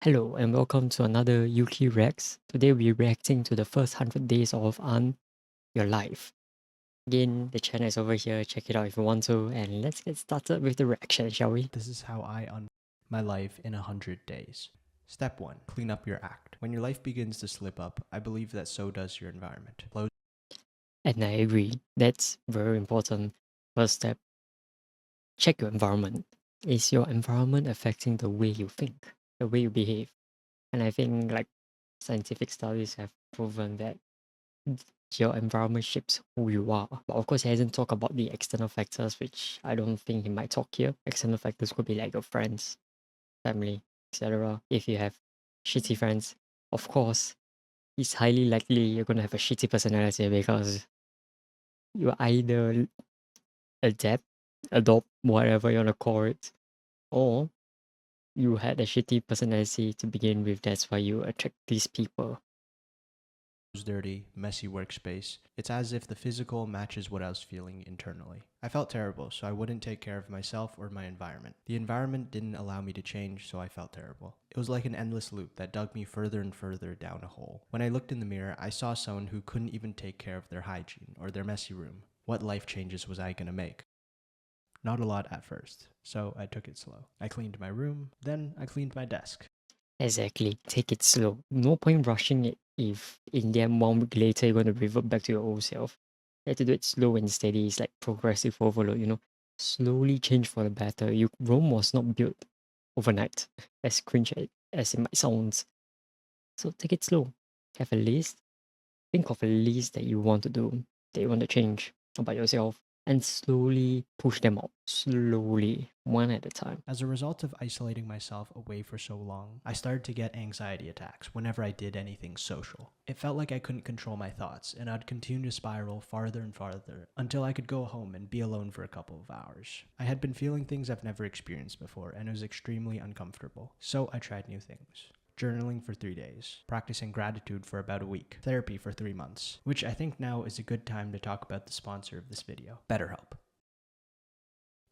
Hello and welcome to another Yuki Reacts. Today we're reacting to the first 100 days of your life. Again, the channel is over here. Check it out if you want to. And let's get started with the reaction, shall we? This is how I my life in 100 days. Step 1. Clean up your act. When your life begins to slip up, I believe that so does your environment. And I agree. That's very important. First step, check your environment. Is your environment affecting the way you think, the way you behave? And I think like scientific studies have proven that your environment shapes who you are. But of course, he hasn't talked about the external factors, which I don't think he might talk here. External factors could be like your friends, family, etc. If you have shitty friends, of course, it's highly likely you're gonna have a shitty personality because you either adapt, adopt, whatever you wanna call it, or you had a shitty personality to begin with. That's why you attract these people. Dirty, messy workspace. It's as if the physical matches what I was feeling internally. I felt terrible, so I wouldn't take care of myself or my environment. The environment didn't allow me to change, so I felt terrible. It was like an endless loop that dug me further and further down a hole. When I looked in the mirror, I saw someone who couldn't even take care of their hygiene or their messy room. What life changes was I gonna make? Not a lot at first, so I took it slow. I cleaned my room, then I cleaned my desk. Exactly. Take it slow. No point rushing it if in the end 1 week later you're going to revert back to your old self. You have to do it slow and steady. It's like progressive overload. Slowly change for the better. Rome was not built overnight, as cringe as it might sound. So take it slow. Have a list. Think of a list that you want to do, that you want to change about yourself, and slowly push them out. Slowly, one at a time. As a result of isolating myself away for so long, I started to get anxiety attacks whenever I did anything social. It felt like I couldn't control my thoughts, and I'd continue to spiral farther and farther until I could go home and be alone for a couple of hours. I had been feeling things I've never experienced before, and it was extremely uncomfortable. So I tried new things. Journaling for 3 days, practicing gratitude for about a week, therapy for 3 months, which I think now is a good time to talk about the sponsor of this video, BetterHelp.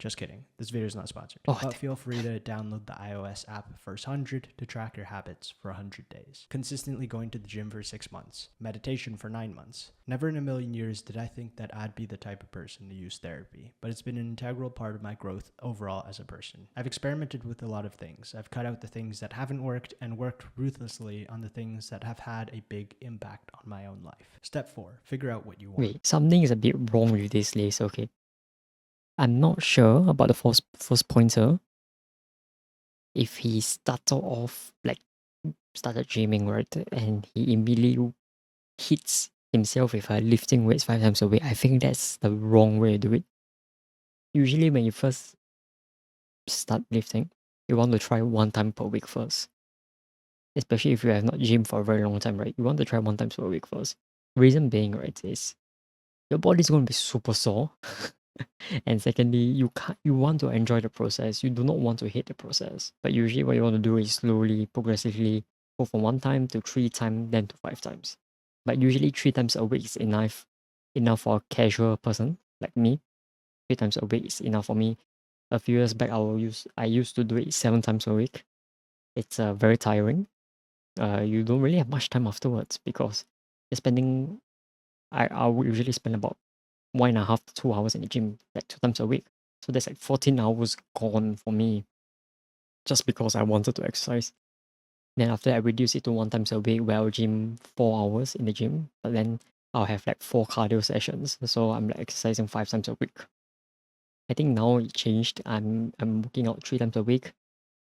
Just kidding. This video is not sponsored. Oh, But feel free to download the iOS app First 100 to track your habits for 100 days. Consistently going to the gym for 6 months. Meditation for 9 months. Never in a million years did I think that I'd be the type of person to use therapy, but it's been an integral part of my growth overall as a person. I've experimented with a lot of things. I've cut out the things that haven't worked and worked ruthlessly on the things that have had a big impact on my own life. Step 4. Figure out what you want. wait, something is a bit wrong with this list, okay? I'm not sure about the first pointer. If he started off like started gymming, right, and he immediately hits himself with lifting weights 5 times a week, I think that's the wrong way to do it. Usually, when you first start lifting, you want to try 1 time per week first. Especially if you have not gym for a very long time, right? You want to try 1 time per week first. Reason being, right, is your body's going to be super sore. And secondly, you want to enjoy the process. You do not want to hate the process. But usually what you want to do is slowly, progressively go from 1 time to 3 times, then to 5 times. But usually 3 times a week is enough for a casual person like me. 3 times a week is enough for me. A few years back, I used to do it 7 times a week. It's very tiring. You don't really have much time afterwards because you're spending. I would usually spend about 1.5 to 2 hours in the gym, like 2 times a week. So that's like 14 hours gone for me just because I wanted to exercise. Then after that, I reduce it to 1 times a week where I'll gym 4 hours in the gym, but then I'll have like 4 cardio sessions. So I'm like exercising 5 times a week. I think now it changed. I'm working out 3 times a week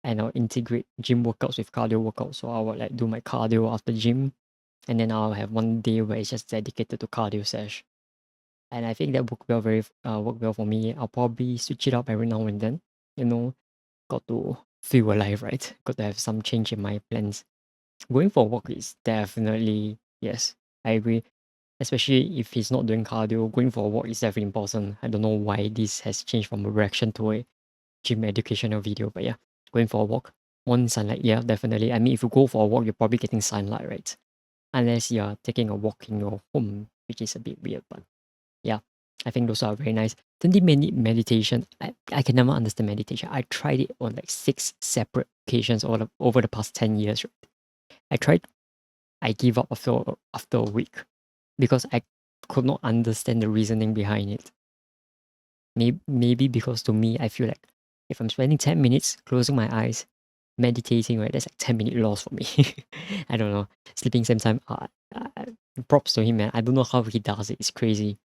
and I'll integrate gym workouts with cardio workouts. So I will like do my cardio after gym and then I'll have 1 day where it's just dedicated to cardio sesh. And I think that worked well for me. I'll probably switch it up every now and then. Got to feel alive, right? Got to have some change in my plans. Going for a walk is definitely yes, I agree. Especially if he's not doing cardio, going for a walk is definitely important. I don't know why this has changed from a reaction to a gym educational video, but yeah, going for a walk. On sunlight, yeah, definitely. I mean, if you go for a walk, you're probably getting sunlight, right? Unless you're taking a walk in your home, which is a bit weird, but yeah. I think those are very nice. 20-minute meditation. I can never understand meditation. I tried it on like 6 separate occasions over the past 10 years. I tried, I give up after a week because I could not understand the reasoning behind it. Maybe because to me, I feel like if I'm spending 10 minutes closing my eyes, meditating, right, that's like 10-minute loss for me. I don't know. Sleeping same time, props to him, man. I don't know how he does it. It's crazy.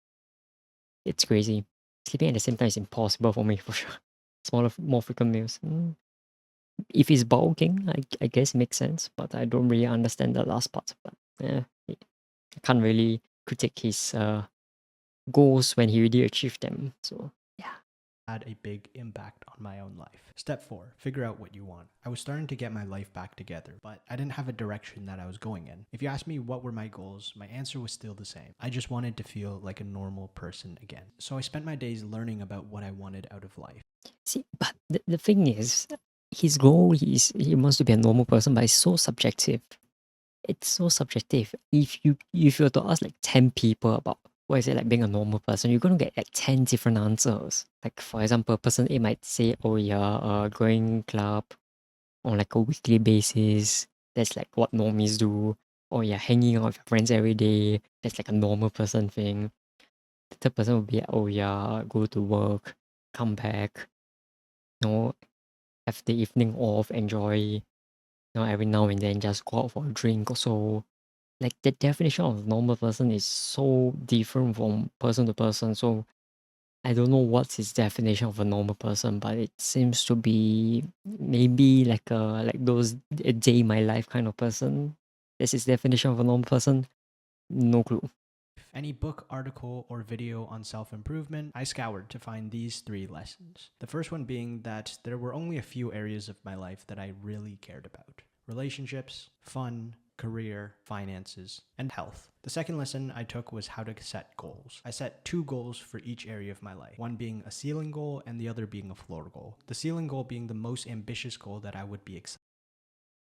It's crazy. Sleeping at the same time is impossible for me, for sure. Smaller, more frequent meals. If it's bulking, I guess it makes sense, but I don't really understand the last part. But I can't really critique his goals when he really achieved them. So yeah. Had a big impact on my own life. Step 4, figure out what you want. I was starting to get my life back together, but I didn't have a direction that I was going in. If you ask me what were my goals, my answer was still the same. I just wanted to feel like a normal person again. So I spent my days learning about what I wanted out of life. See, but the thing is, his goal he wants to be a normal person, but it's so subjective. It's so subjective. If you were to ask like 10 people about what is it like being a normal person, you're gonna get like 10 different answers. Like for example, person A might say, "Oh yeah, going club on like a weekly basis. That's like what normies do." Or yeah, hanging out with your friends every day. That's like a normal person thing. The third person would be, "Oh yeah, go to work, come back, you know, have the evening off, enjoy, every now and then just go out for a drink or so." Like the definition of normal person is so different from person to person. So I don't know what's his definition of a normal person, but it seems to be maybe like those a day in my life kind of person. That's his definition of a normal person. No clue. Any book, article, or video on self improvement, I scoured to find these 3 lessons. The first one being that there were only a few areas of my life that I really cared about: relationships, fun, career, finances, and health. The second lesson I took was how to set goals. I set 2 goals for each area of my life, one being a ceiling goal and the other being a floor goal. The ceiling goal being the most ambitious goal that I would be excited.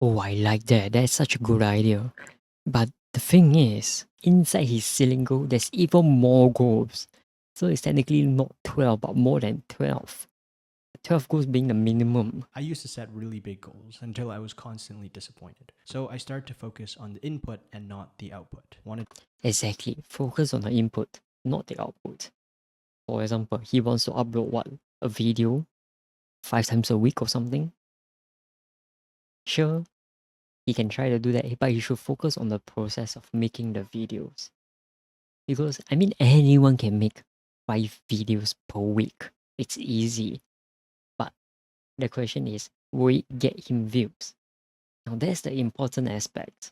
Oh, I like that. That's such a good idea. But the thing is, inside his ceiling goal, there's even more goals. So it's technically not 12, but more than 12. 12 goals being the minimum. I used to set really big goals until I was constantly disappointed. So I started to focus on the input and not the output. Exactly. Focus on the input, not the output. For example, he wants to upload what? A video 5 times a week or something? Sure, he can try to do that, but he should focus on the process of making the videos. Because, I mean, anyone can make 5 videos per week. It's easy. But the question is, will it get him views? Now, that's the important aspect.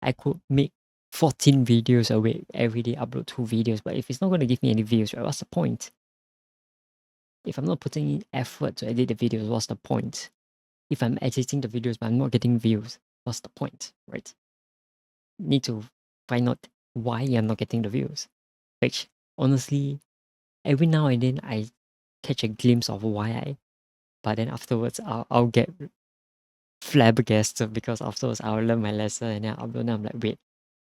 I could make 14 videos a week, every day upload 2 videos, but if it's not going to give me any views, right, what's the point? If I'm not putting in effort to edit the videos, what's the point? If I'm editing the videos but I'm not getting views, what's the point, right? Need to find out why I'm not getting the views. Which, honestly, every now and then I catch a glimpse of but then afterwards I'll get flabbergasted because afterwards I'll learn my lesson and then I'll upload and I'm like, wait,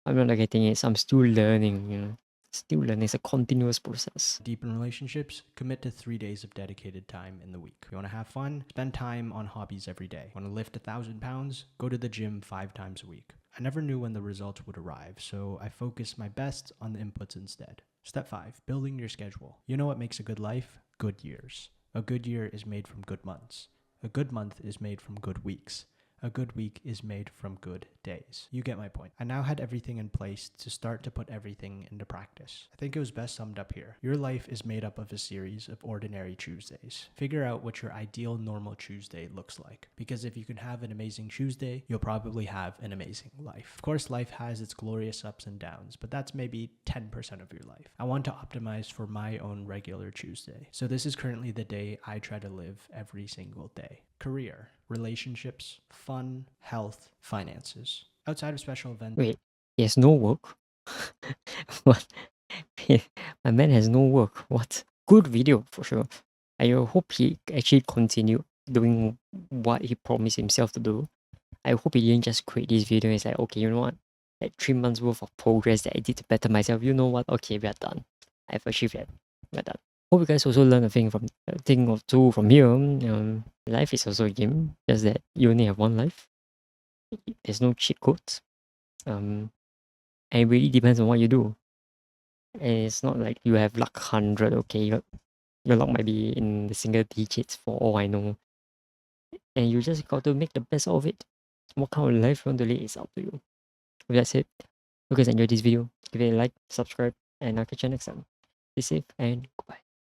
I'm not getting it, so I'm still learning. Still learning. It's a continuous process. Deepen relationships, commit to 3 days of dedicated time in the week. You want to have fun? Spend time on hobbies every day. Want to lift 1,000 pounds? Go to the gym 5 times a week. I never knew when the results would arrive, so I focused my best on the inputs instead. Step 5, building your schedule. You know what makes a good life? Good years. A good year is made from good months. A good month is made from good weeks. A good week is made from good days. You get my point. I now had everything in place to start to put everything into practice. I think it was best summed up here. Your life is made up of a series of ordinary Tuesdays. Figure out what your ideal normal Tuesday looks like. Because if you can have an amazing Tuesday, you'll probably have an amazing life. Of course, life has its glorious ups and downs, but that's maybe 10% of your life. I want to optimize for my own regular Tuesday. So this is currently the day I try to live every single day. Career, relationships, fun, health, finances. Outside of special events. Wait, he has no work? What? My man has no work. What? Good video for sure. I hope he actually continue doing what he promised himself to do. I hope he didn't just create this video and it's like, okay, you know what? Like 3 months worth of progress that I did to better myself. You know what? Okay, we are done. I've achieved that. Like that. Hope you guys also learn a thing or two from here. Life is also a game, just that you only have one life. There's no cheat codes. And it really depends on what you do. And it's not like you have luck 100, okay? Your luck might be in the single digits for all I know. And you just got to make the best of it. What kind of life you want to lead is up to you. With that said, hope you guys enjoyed this video. Give it a like, subscribe, and I'll catch you next time. Be safe and goodbye.